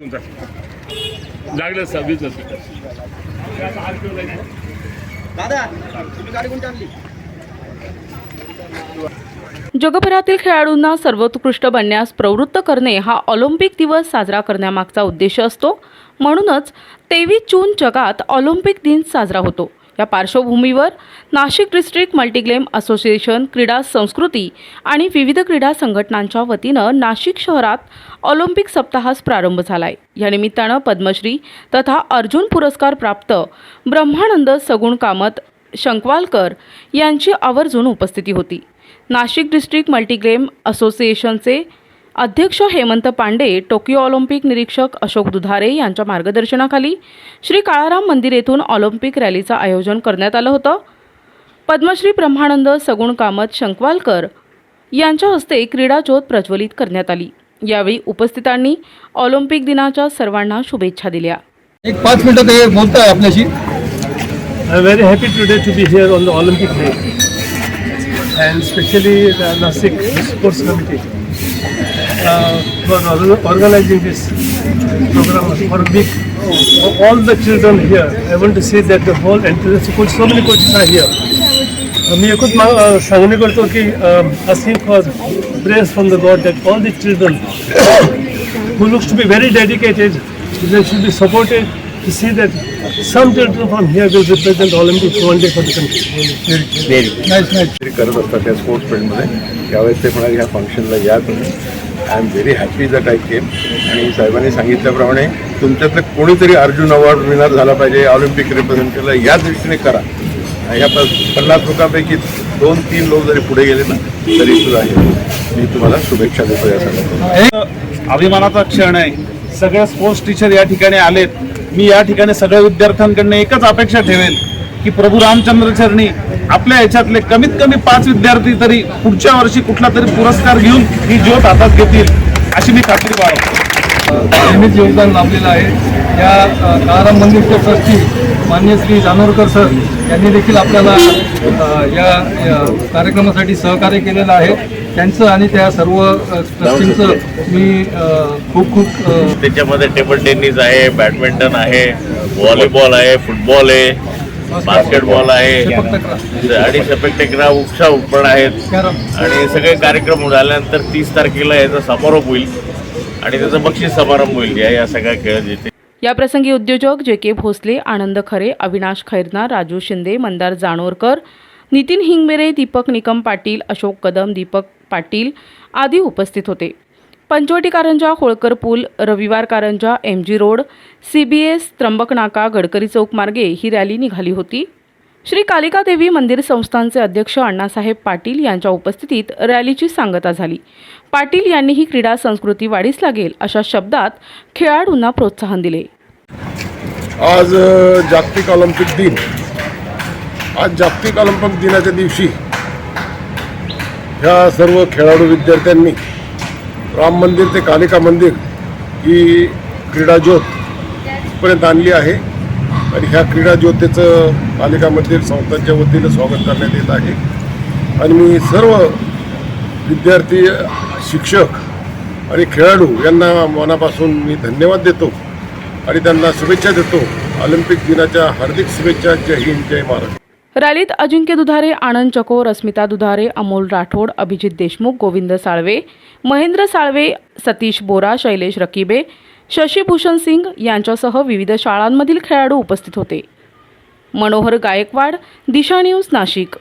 लागलं सव्वीस दादा तुम्ही गाडी कोणती आणली? जगभरातील खेळाडूंना सर्वोत्कृष्ट बनण्यास प्रवृत्त करणे हा ऑलिम्पिक दिवस साजरा करण्यामागचा उद्देश असतो. म्हणूनच 23 जून जगात ऑलिम्पिक दिन साजरा होतो. या पार्श्वभूमीवर नाशिक डिस्ट्रिक्ट मल्टीग्लेम असोसिएशन, क्रीडा संस्कृती आणि विविध क्रीडा संघटनांच्या वतीनं नाशिक शहरात ऑलिम्पिक सप्ताहास प्रारंभ झाला आहे. या निमित्तानं पद्मश्री तथा अर्जुन पुरस्कार प्राप्त ब्रह्मानंद सगुण कामत शंकवालकर यांची आवर्जून उपस्थिती होती. नाशिक डिस्ट्रिक्ट मल्टीग्लेम असोसिएशनचे अध्यक्ष हेमंत पांडे, टोकियो ऑलिम्पिक निरीक्षक अशोक दुधारे यांच्या मार्गदर्शनाखाली श्री काळाराम मंदिर येथून ऑलिम्पिक रॅलीचं आयोजन करण्यात आलं होतं. पद्मश्री ब्रह्मानंद सगुण कामत शंकवालकर यांच्या हस्ते क्रीडा ज्योत प्रज्वलित करण्यात आली. यावेळी उपस्थितांनी ऑलिम्पिक दिनाच्या सर्वांना शुभेच्छा दिल्या. एक 5 मिनिटं ते बोलताय आपल्याशी. I am very happy today to be here on the Olympic Day, and especially the Nasik Sports Committee for organizing this program for a week. All the children here, I want to say that the whole entire school, so many coaches are here. मी एकच सांगणे करतो की asking for prayers from the God that all the children who looks to be very dedicated, they should be supported to see that some children from here will represent Olympics one day for the country. Nice करत असतात त्या sports फील्डमध्ये. त्यावेळेस ते म्हणाले ह्या फंक्शनला या तुम्ही. I am very happy that I came. आणि साहेबांनी सांगितल्याप्रमाणे तुमच्यातलं कोणीतरी अर्जुन अवॉर्ड विनर झाला पाहिजे, ऑलिम्पिक रिप्रेझेंटेटिव्हला या दृष्टीने करा. ह्या 50 लोकांपैकी 2-3 लोक जरी पुढे गेले ना तरी सुद्धा मी तुम्हाला शुभेच्छा देतो. या सगळ्यांना अभिमानाचा क्षण आहे. सगळे स्पोर्ट्स टीचर या ठिकाणी आलेत. मी या ठिकाणी सगळ्या विद्यार्थ्यांकडनं एकच अपेक्षा ठेवेल की प्रभू रामचंद्र चरणी आपल्या ह्याच्यातले कमीत कमी 5 विद्यार्थी तरी पुढच्या वर्षी कुठला तरी पुरस्कार घेऊन ही ज्योत हातात घेतील अशी मी खात्री बाळगतो. नेहमीच योगदान लाभलेलं आहे. या काळाराम मंदिरचे ट्रस्टी मान्य श्री जानोरकर सर यांनी देखील आपल्याला या कार्यक्रमासाठी सहकार्य केलेलं आहे. त्यांचं आणि त्या सर्व ट्रस्टींचं मी खूप त्याच्यामध्ये टेबल टेनिस आहे, बॅडमिंटन आहे, व्हॉलीबॉल आहे, फुटबॉल आहे, बास्केटबॉल आहे आणि सपेटेकरा उपसा पण आहेत. आणि सगळे कार्यक्रम झाल्यानंतर 30 तारखेला याचा समारोप होईल आणि त्याचा बक्षीस समारंभ होईल या सगळ्या खेळात येते. या प्रसंगी उद्योजक जे.के. भोसले, आनंद खरे, अविनाश खैरनार, राजू शिंदे, मंदार जानोरकर, नितीन हिंगमेरे, दीपक निकम पाटील, अशोक कदम, दीपक पाटील आदी उपस्थित होते. पंचवटी कारंजा, होळकर पूल, रविवार Karanja, MG road, CBS, Trimbak नाका, गडकरी चौक मार्गे ही रॅली निघाली होती. श्री कालिका देवी मंदिर संस्थानचे अध्यक्ष अण्णासाहेब पाटील यांच्या उपस्थितीत रॅलीची सांगता झाली. पाटील यांनीही क्रीडा संस्कृती वाढीस लागेल अशा शब्दात खेळाडूंना प्रोत्साहन दिले. आज जागतिक ऑलिम्पिक दिन. आज जागतिक ऑलिम्पिक दिनाच्या दिवशी ह्या सर्व खेळाडू विद्यार्थ्यांनी राम मंदिर ते कालिका मंदिर ही क्रीडा ज्योत इथपर्यंत आणली आहे. आणि ह्या क्रीडा ज्योतीचं कालिका मंदिर संस्थांच्या वतीनं स्वागत करण्यात येत आहे. आणि मी सर्व विद्यार्थी, शिक्षक आणि खेळाडू यांना मनापासून मी धन्यवाद देतो आणि त्यांना शुभेच्छा देतो. ऑलिम्पिक दिनाच्या हार्दिक शुभेच्छा. जय हिंद, जय महाराष्ट्र. रॅलीत अजिंक्य दुधारे, आनंद चकोर, अस्मिता दुधारे, अमोल राठोड, अभिजित देशमुख, गोविंद साळवे, महेंद्र साळवे, सतीश बोरा, शैलेश रकीबे, शशीभूषण सिंग यांच्यासह विविध शाळांमधील खेळाडू उपस्थित होते. मनोहर गायकवाड, दिशा न्यूज, नाशिक.